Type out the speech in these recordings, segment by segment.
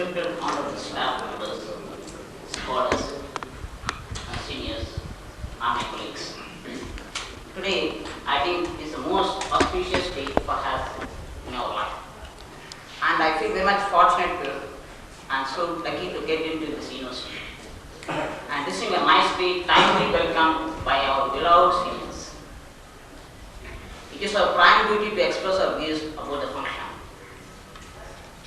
respected honorable staff members, scholars, and seniors, and my colleagues. Today, I think is the most auspicious day for us in our life. And I feel very much fortunate to and so lucky to get into this university. And this is a nice day, timely welcome by our beloved seniors. It is our prime duty to express our views about the function.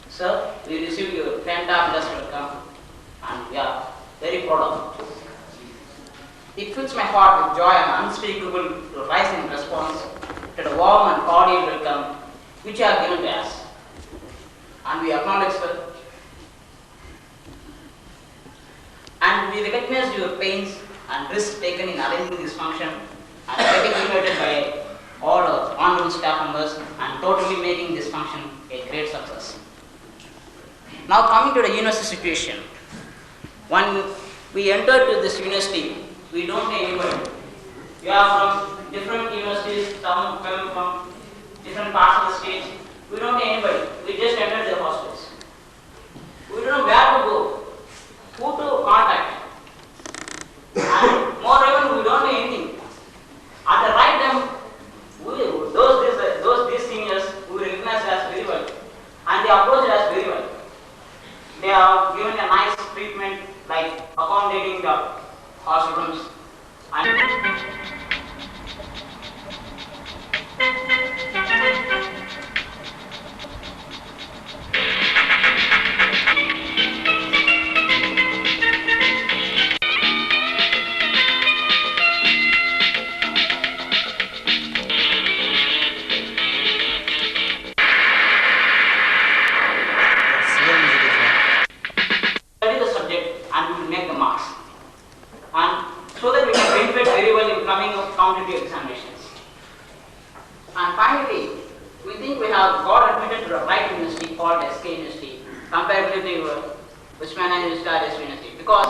Sir, we received your fantabulous welcome and we are very proud of it. It fills my heart with joy and unspeakable to rise in response to the warm and cordial welcome which you have given to us. And we acknowledge that. And we recognize your pains and risks taken in arranging this function and getting invited by all our honorable staff members and totally making this function a great success. Now coming to the university situation. When we entered to this university, we don't know anybody. We are from different universities, some come from different parts of the state. We don't know anybody. We just entered the hostels. We don't know where to go, who to contact. And moreover, we don't know anything. At the right time, these seniors we recognized us very well. And they approached us very well. They have given a nice treatment like accommodating the hostel rooms. Study the subject and we will make the marks. And so that we can benefit very well in coming of competitive examinations. And finally, we think we have got admitted to the right university called SK University comparatively to Usmania University or S University. Because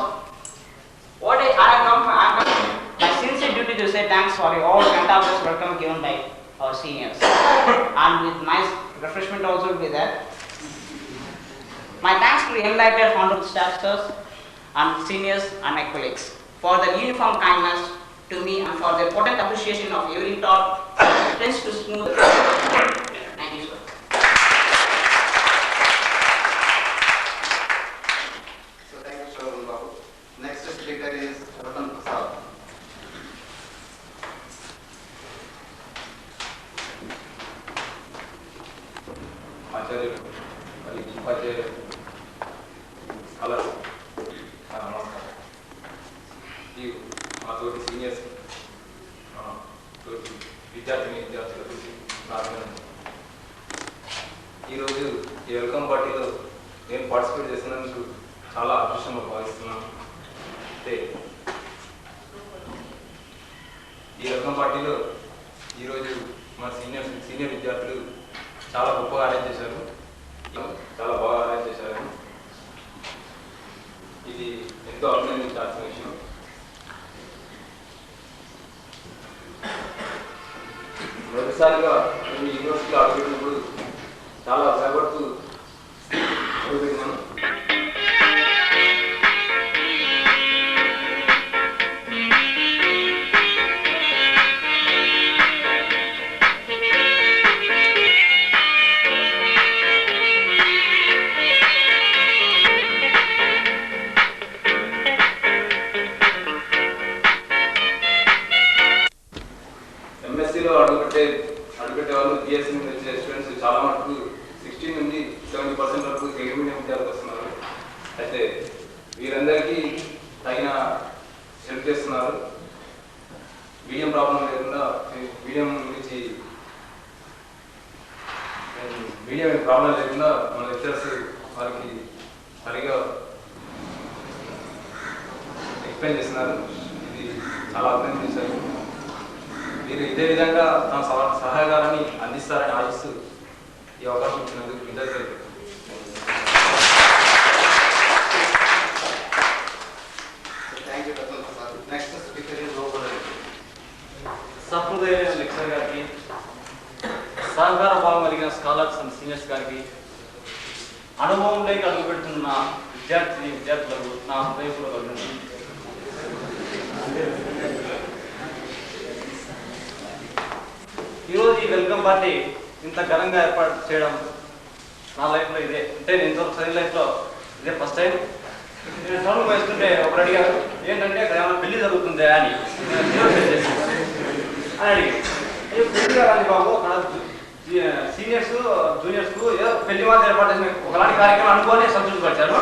what I come my sincere duty to say thanks for all fantastic welcome given by our seniors. And with nice refreshment also will be there. My thanks to the enlightened honorable staff sirs and seniors and my colleagues for their uniform kindness to me and for their potent appreciation of every thought tends to smooth the process. Thank you, sir. So thank you, Shravan Babu. Next speaker is Ratan Prasad. ఆచార్యులు మరి ఉపాధ్యాయులు scholars నమస్కారం. ఈ మా తోటి seniors తోటి విద్యార్థులకు ఈరోజు ఈ వెల్కమ్ పార్టీలో నేను పార్టిసిపేట్ చేసినందుకు చాలా అదృష్టంగా భావిస్తున్నాను. అయితే ఈ వెల్కమ్ పార్టీలో ఈరోజు మా సీనియర్ విద్యార్థులు చాలా గొప్పగా అరేంజ్ చేశారు, చాలా బాగా అరేంజ్ చేశారు. ఇది ఎంతో అభినందించాల్సిన విషయం. మొదటిసారిగా నేను యూనివర్సిటీలో అడుగుతున్నప్పుడు చాలా భయపడుతూ అడుగుతున్నాను. ఎంఎస్సీలో అడుగుపెట్టే వాళ్ళు బిఎస్సీ నుంచి వచ్చే స్టూడెంట్స్ చాలా మటుకు 60 నుండి 70% వరకు తెలుగు మీడియం విద్యార్థులు వస్తున్నారు. అయితే వీరందరికీ తగిన హెల్ప్ చేస్తున్నారు. మీడియం ప్రాబ్లం లేకుండా మీడియం ప్రాబ్లం లేకుండా మన లెక్చర్స్ వారికి సరిగా ఎక్స్ప్లెయిన్ చేస్తున్నారు. ఇది చాలా అభినందించారు. మీరు ఇదే విధంగా తమ సహకారాన్ని అందిస్తారని ఆశిస్తూ ఈ అవకాశం ఇచ్చినందుకు కృతజ్ఞతలు. Thank you, Ratan Prasad. Next speaker is Rohan. సహృదయ లెక్చరర్ గారికి, సహకార భావం కలిగిన స్కాలర్స్ అండ్ సీనియర్స్ గారికి, అనుభవంలోకి అడుగుపెడుతున్న విద్యార్థులకు నా హృదయపూర్వక అభినందనలు. ఈరోజు ఈ వెల్కమ్ పార్టీ ఇంత ఘనంగా ఏర్పాటు చేయడం నా లైఫ్లో ఇదే, అంటే నేను ఇంతవరకు చదివిన లైఫ్లో ఇదే ఫస్ట్ టైం. నేను టౌన్కి వేస్తుంటే ఒకరు అడిగారు, ఏంటంటే అక్కడ ఏమైనా పెళ్లి జరుగుతుందా అని అడిగి, పెళ్లి కాదండి బాబు, అక్కడ సీనియర్స్ జూనియర్స్కు ఏదో పెళ్లి మాత్రం ఏర్పాటు చేసిన ఒకలాంటి కార్యక్రమం అనుకోని సంతృప్తిపరిచారు.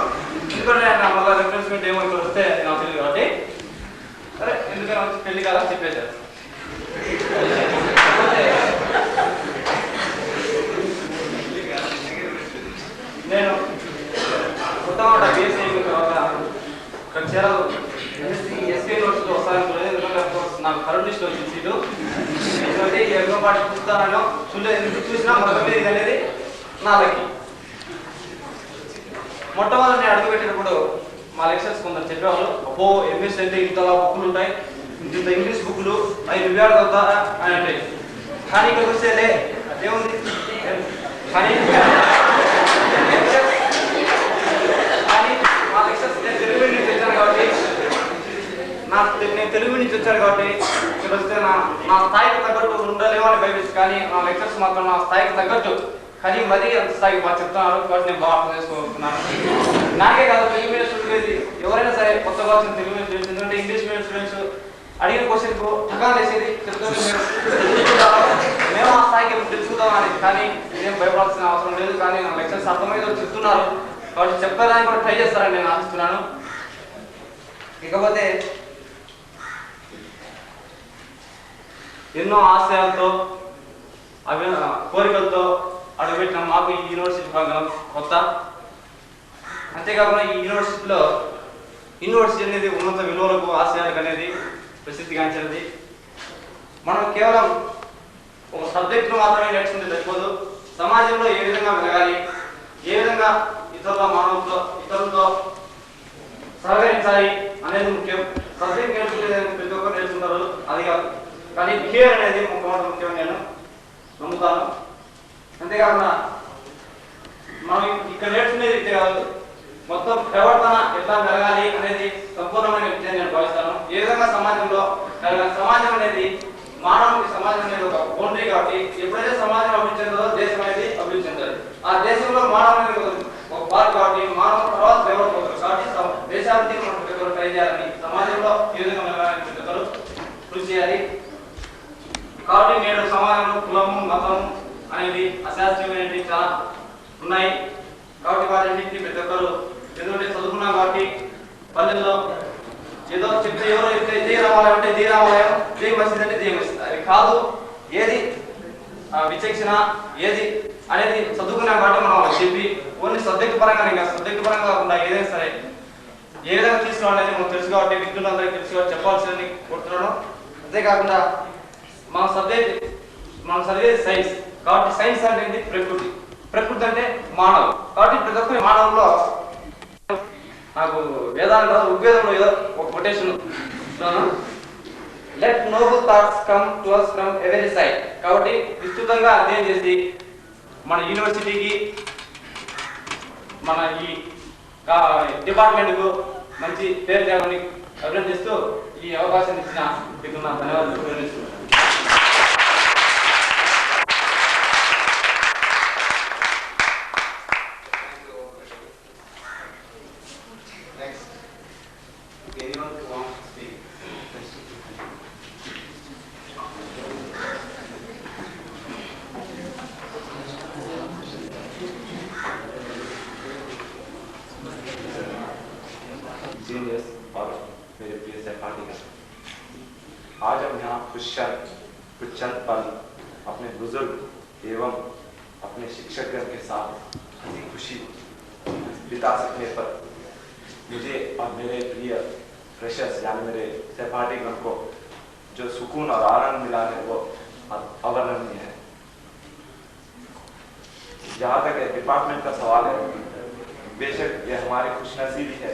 ఎందుకంటే ఆయన మళ్ళీ రిఫరెన్స్మెంట్ ఏమో ఇక్కడ వస్తే నాకు తెలియదు కాబట్టి సరే ఎందుకైనా వచ్చి పెళ్లి కాదని చెప్పేశారు. నేను కొత్తమాట బీఎస్సీ అయిన తర్వాత ఇక్కడ చేరాలి ఎస్కే యూనివర్సిటీలో వస్తాను. ఎందుకంటే నాకు కరెంట్ లిస్ట్లో వచ్చింది సీటు. ఎందుకంటే ఈ ఎగ్జామ్ పార్టీ చూస్తానో చూడలేదు, ఎందుకు చూసినా మొదటి మీద ఇది అనేది నా లక్కీ. మొట్టమొదటి నేను అడుగుపెట్టినప్పుడు మా లెక్చర్స్ కొందరు చెప్పేవాళ్ళు, అబ్బో ఎంఎస్ అంటే ఇంతలా బుక్కులు ఉంటాయి, ఇంత ఇంగ్లీష్ బుక్కులు అవి నువ్వేడు అవుతారా అని అంటే. కానీ ఇక్కడికి వస్తేలే అదేముంది, కానీ మా లెక్చర్స్ నేను తెలుగు నుంచి వచ్చాను కాబట్టి నేను తెలుగు నుంచి వచ్చాను కాబట్టి ఇక్కడ వస్తే నా స్థాయికి తగ్గట్టు ఉండలేమో అని భయపెట్టి, కానీ నా లెక్చర్స్ మాత్రం నా స్థాయికి తగ్గట్టు కానీ మరీ అంత స్థాయికి బాగా చెప్తున్నారు కాబట్టి నేను బాగా అర్థం చేసుకోగలుగుతున్నాను. నాకే కాదు తెలుగు మీడియం స్టూడెంట్ ఎవరైనా సరే కొత్తగా వచ్చిన తెలుగు మీడియం స్టూడెంట్స్, ఎందుకంటే ఇంగ్లీష్ మీడియం స్టూడెంట్స్ అడిగిన క్వశ్చన్కు ఠకాలు వేసేది చెప్తుంది. మేము ఆ స్థాయికి తెలుసుకుందామని, కానీ ఇదేం భయపడాల్సిన అవసరం లేదు. కానీ నా లెక్చర్స్ అర్థమైందో చెప్తున్నారు కాబట్టి చెప్పడానికి కూడా ట్రై చేస్తారని నేను ఆశిస్తున్నాను. ఇకపోతే ఎన్నో ఆశయాలతో కోరికలతో అడుగుపెట్టిన మాకు ఈ యూనివర్సిటీ ప్రాంగణం కొత్త. అంతేకాకుండా ఈ యూనివర్సిటీ అనేది ఉన్నత విలువలకు ఆశయాలకు అనేది ప్రసిద్ధిగాంచినది. మనం కేవలం ఒక సబ్జెక్టును మాత్రమే నేర్చుకుంటే సరిపోదు, సమాజంలో ఏ విధంగా వెలగాలి, ఏ విధంగా ఇతరులతో సహకరించాలి అనేది ముఖ్యం. సబ్జెక్ట్ నేర్చుకునేది ప్రతి ఒక్కరు నేర్చుకుంటారు, అది కాదు. కానీ బిహేవియర్ అనేది ముఖ్యం నేను నమ్ముతాను. అంతేకాకుండా మనం ఇక్కడ నేర్చుకునేది విద్య కాదు, మొత్తం ప్రవర్తన ఎట్లా పెరగాలి అనేది సంపూర్ణమైన విద్య నేను భావిస్తాను. ఏ విధంగా సమాజంలో సమాజం అనేది సమాజం అనేది ఒక బౌండరీ కాబట్టి ఎప్పుడైతే సమాజం అభివృద్ధి చెందదో దేశం అనేది అభివృద్ధి చెందాలి. ఆ దేశంలో మానవం అనేది ఒక పార్ట్ కాబట్టి మానవ తర్వాత డెవలప్ అవుతారు కాబట్టి దేశాభివృద్ధికి మనం ప్రతి ఒక్కరు ట్రై చేయాలని, సమాజంలో ఏ విధంగా వెళ్ళాలని ప్రతి ఒక్కరు కృషి చేయాలి. కాబట్టి నేడు సమాజంలో కులము మతం అనేది అశాస్త్రీయమైనవి చాలా ఉన్నాయి కాబట్టి వాటిని ప్రతి ఒక్కరు ఎందుకంటే చదువుకున్నాం కాబట్టి పల్లెల్లో ఏదో చెప్తే ఎవరో చెప్తే జై రామాలయం అంటే జై రామాలయం, జై మసీద్ అంటే జై మసీద్, అది కాదు. ఏది విచక్షణ ఏది అనేది చదువుకున్నాం కాబట్టి మనం చెప్పి ఓన్లీ సబ్జెక్ట్ పరంగా ఇంకా సబ్జెక్ట్ పరంగా కాకుండా ఏదైనా సరే ఏ విధంగా తీసుకోవాలనేది మనకు తెలుసు కాబట్టి విద్యులందరికీ తెలుసు కాబట్టి చెప్పాల్సిందని కోరుతున్నాను. అంతేకాకుండా మనం చదివేది సైన్స్ కాబట్టి సైన్స్ అనేది ప్రకృతి అంటే మానవుడు కాబట్టి ప్రతి ఒక్క మానవుల్లో నాకు వేదాంత ఋగ్వేదంలో ఏదో ఒక quotation let noble thoughts come to us from every side. కాబట్టి విస్తృతంగా అధ్యయనం చేసి మన యూనివర్సిటీకి మన ఈ డిపార్ట్మెంట్కు మంచి పేరు తేవాలని అభినందిస్తూ ఈ అవకాశం ఇచ్చిన మీకు నా ధన్యవాదాలు తెలియజేస్తున్నాను. सीनियर्स और मेरे प्रिय सहपाठीगण, आज हम यहाँ कुछ चंद पल अपने बुजुर्ग एवं अपने शिक्षकगण के साथ हंसी खुशी बिता सकने पर मुझे और मेरे प्रिय फ्रेशर्स यानी मेरे सहपाठीगण को जो सुकून और आनंद मिला है वो अवर्णनीय है। जहाँ तक डिपार्टमेंट का सवाल है, बेशक ये हमारी खुशनसीबी है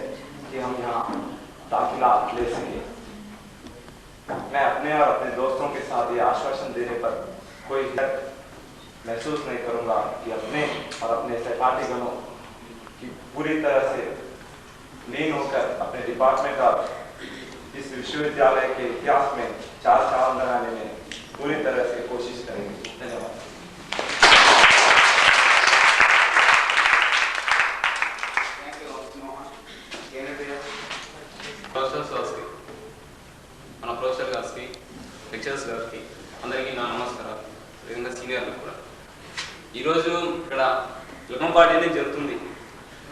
कि हम यहाँ दाखिला ले सके। मैं अपने और अपने दोस्तों के साथ ये आश्वासन देने पर कोई डर महसूस नहीं करूँगा कि अपने और अपने सहपाठीगणों कि पूरी तरह से लीन होकर अपने डिपार्टमेंट और इस विश्वविद्यालय के इतिहास में 4 चांद लगाने में पूरी तरह से कोशिश करेंगे। धन्यवाद। ప్రొఫెసర్స్ గారికి, మన ప్రొఫెసర్ గారికి, లెక్చరర్స్ గారికి అందరికీ నా నమస్కారాలు. విధంగా సీనియర్లకు కూడా. ఈరోజు ఇక్కడ వెల్కమ్ పార్టీ అనేది జరుగుతుంది.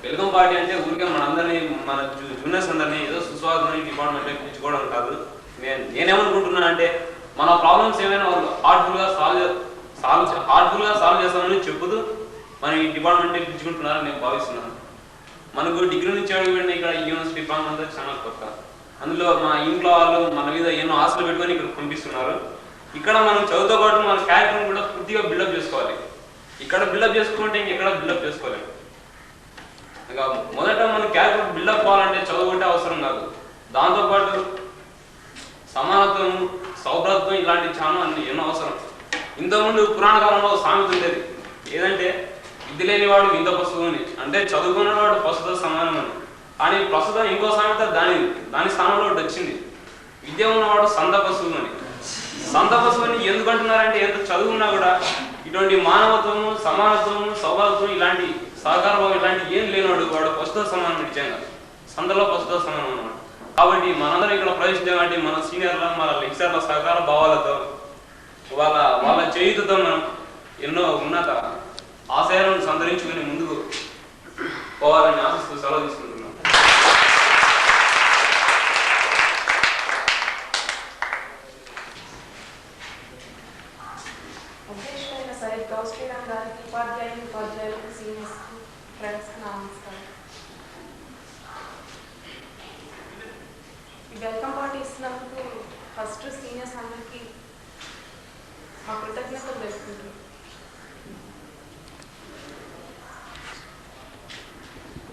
వెల్కమ్ పార్టీ అంటే ఊరికే మనందరినీ మన జూనియర్స్ అందరినీ ఏదో సుస్వాగతం డిపార్ట్మెంట్లో పిలుచుకోవడం కాదు. నేనేమనుకుంటున్నాను అంటే మన ప్రాబ్లమ్స్ ఏమైనా వాళ్ళు హార్ట్ఫుల్గా సాల్వ్ చేస్తామని చెప్పుతూ మన ఈ డిపార్ట్మెంట్ పిలుచుకుంటున్నారని నేను భావిస్తున్నాను. మనకు డిగ్రీ నుంచి అడుగుపెట్టిన ఇక్కడ యూనివర్సిటీ ప్రాంతం అంతా చాలా కొత్త. అందులో మా ఇంట్లో వాళ్ళు మన మీద ఎన్నో ఆశలు పెట్టుకొని ఇక్కడ పంపిస్తున్నారు. ఇక్కడ మనం చదువుతో పాటు మన క్యారెక్టర్ని కూడా పూర్తిగా బిల్డప్ చేసుకోవాలి. ఇక్కడ బిల్డప్ చేసుకుంటే ఇంకెక్కడ బిల్డప్ చేసుకోలేము. ఇంకా మొదట మన క్యారెక్టర్ బిల్డప్ కావాలంటే చదువు ఒకటే అవసరం కాదు. దాంతోపాటు సమానత్వం, సౌభ్రత్వం ఇలాంటి చాలా ఎన్నో అవసరం. ఇంతకుముందు పురాణ కాలంలో సామెత ఉండేది, ఏదంటే విద్య లేని వాడు వింత పశువు అని, అంటే చదువుకున్న వాడు పశువుతో సమానం అని. కానీ ప్రస్తుతం ఇంకో సామెత దాని స్థానంలో ఒకటి వచ్చింది, విద్య ఉన్నవాడు సంత పశువు అని. సంత పశువు అని ఎందుకు అంటున్నారంటే ఎంత చదువున్నా కూడా ఇటువంటి మానవత్వము, సమానత్వము, సౌభాగ్యత్వం ఇలాంటి సహకారం ఇలాంటి ఏం లేనివాడు వాడు పశుతో సమానం నిజంగా సంతలో పశుతో సమానం అన్నమాట. కాబట్టి మనందరం ఇక్కడ ప్రవేశించాం కాబట్టి మన సీనియర్ల, మన లెక్చరర్ల సహకార భావాలతో వాళ్ళ చేయుతతో మనం ఎన్నో ఉన్నత ఆశయాలను సంతరించుకుని ముందుకు పోవాలని ఆశిస్తూ సెలవు తీసుకుంటున్నాం. అధ్యక్షుడైన సయ్యద్ గౌస్టీరామ్ గారికి, ఉపాధ్యాయులకు, సీనియర్స్ ఫ్రెండ్స్కి నమస్కారం. ఈ వెల్కమ్ పార్టీ ఇస్తున్నందుకు ఫస్ట్ సీనియర్స్ అందరికీ మా కృతజ్ఞతలు తెలుపుకుంటున్నాం.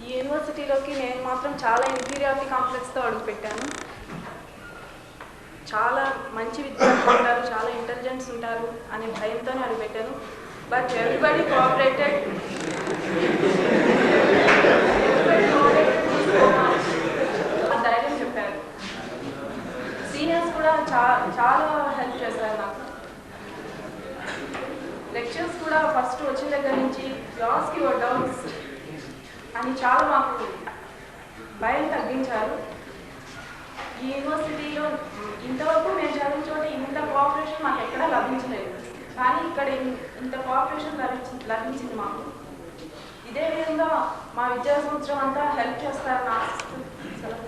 ఈ యూనివర్సిటీలోకి నేను మాత్రం చాలా ఇన్ఫీరియారిటీ కాంప్లెక్స్తో అడుగుపెట్టాను. చాలా మంచి విద్యార్థులు ఉంటారు, చాలా ఇంటెలిజెన్స్ ఉంటారు అనే భయంతోనే అడుగుపెట్టాను. బట్ ఎవ్రీబడి కోఆపరేటెడ్ ధైర్యం చెప్పారు. సీనియర్స్ కూడా చాలా హెల్ప్ చేశారు నాకు. లెక్చర్స్ కూడా ఫస్ట్ వచ్చిన దగ్గర నుంచి క్లాస్కి డౌట్స్ అని చాలా మాకు భయం తగ్గించారు. ఈ యూనివర్సిటీలో ఇంతవరకు మేము చదివిన చోట ఇంత కోఆపరేషన్ మాకు ఎక్కడా లభించలేదు, కానీ ఇక్కడ ఇంత కోఆపరేషన్ లభించింది మాకు. ఇదే విధంగా మా విద్యా సంవత్సరం అంతా హెల్ప్ చేస్తారని ఆశిస్తూ సెలవు.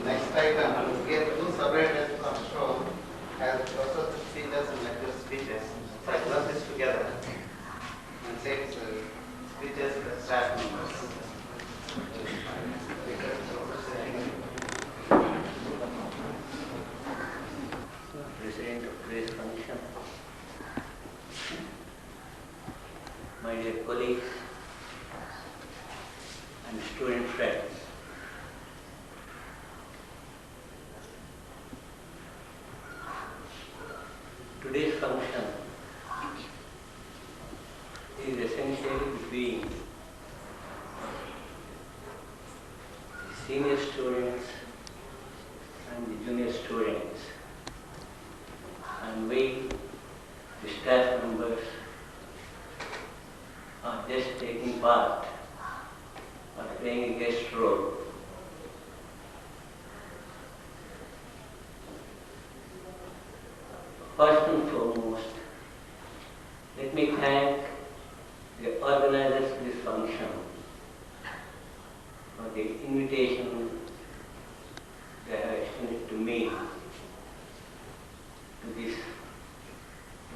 Next item, we have 2 separate shown as professor speeches and lecture speeches. So I club this together and say it's speeches with staff members. President of today's function, my dear colleagues and student friends, today's function is essentially between the senior students and the junior students, and we, the staff members, are just taking part or playing a guest role. First and foremost, let me thank the organizers of this function for the invitation they have extended to me to this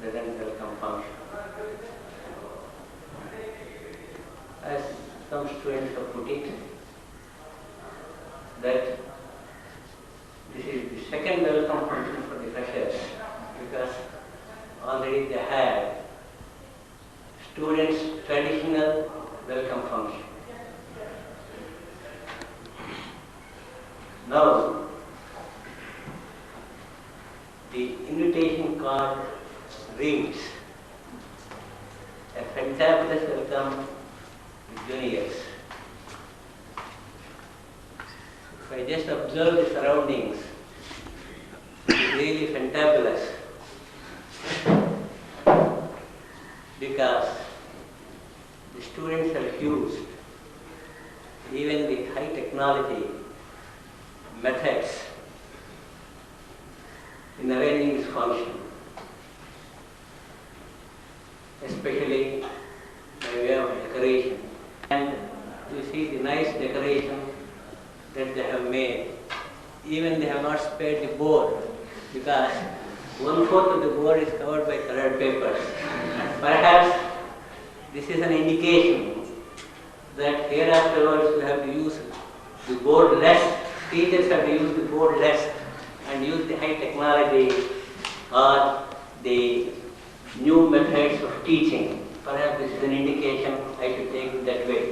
present welcome function. As some students have put it, that this is the second welcome function for the freshers, because already they had students' traditional welcome function. Now, the invitation card reads, a fantabulous welcome to juniors. If I just observe the surroundings, it's really fantabulous because the students are used even with high technology methods in arranging this function, especially by way of decoration. And you see the nice decoration that they have made. Even they have not spared the board because 1/4 of the board is covered by colored papers. Perhaps this is an indication that hereafterwards we have to use the board less, teachers have to use the board less and use the high technology or the new methods of teaching. Perhaps this is an indication I should take it that way.